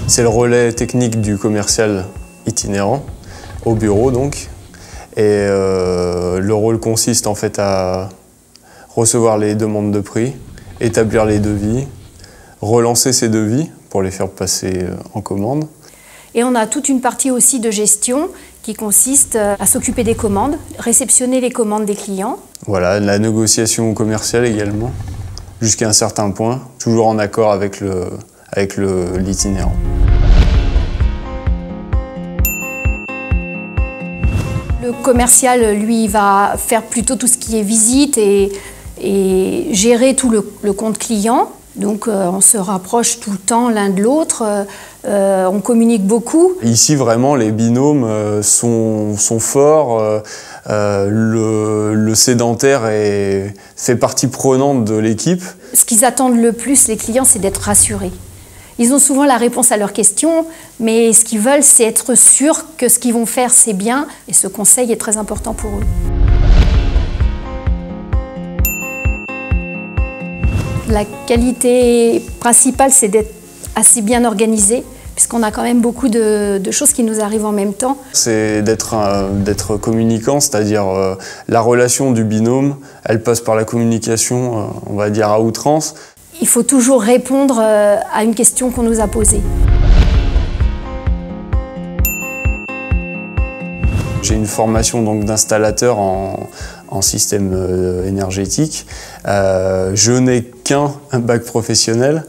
C'est le relais technique du commercial itinérant, au bureau donc. Et le rôle consiste en fait à recevoir les demandes de prix, établir les devis, relancer ces devis pour les faire passer en commande. Et on a toute une partie aussi de gestion qui consiste à s'occuper des commandes, réceptionner les commandes des clients. Voilà, la négociation commerciale également, jusqu'à un certain point, toujours en accord avec l'itinérant. Le commercial, lui, va faire plutôt tout ce qui est visite et gérer tout le compte client. Donc on se rapproche tout le temps l'un de l'autre, on communique beaucoup. Ici vraiment les binômes sont forts, le sédentaire fait partie prenante de l'équipe. Ce qu'ils attendent le plus, les clients, c'est d'être rassurés. Ils ont souvent la réponse à leurs questions, mais ce qu'ils veulent, c'est être sûrs que ce qu'ils vont faire, c'est bien. Et ce conseil est très important pour eux. La qualité principale, c'est d'être assez bien organisé, puisqu'on a quand même beaucoup de choses qui nous arrivent en même temps. C'est d'être communicant, c'est-à-dire la relation du binôme, elle passe par la communication, on va dire à outrance. Il faut toujours répondre à une question qu'on nous a posée. J'ai une formation donc d'installateur en système énergétique. Je n'ai qu'un bac professionnel.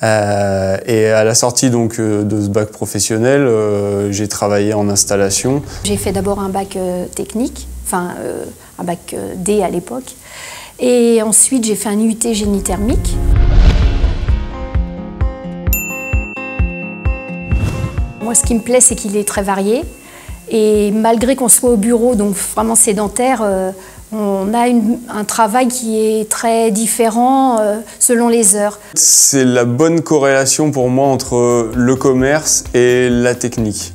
Et à la sortie donc, de ce bac professionnel, j'ai travaillé en installation. J'ai fait d'abord un bac technique, enfin un bac D à l'époque. Et ensuite, j'ai fait un UT génie thermique. Moi, ce qui me plaît, c'est qu'il est très varié. Et malgré qu'on soit au bureau, donc vraiment sédentaire, on a un travail qui est très différent selon les heures. C'est la bonne corrélation pour moi entre le commerce et la technique.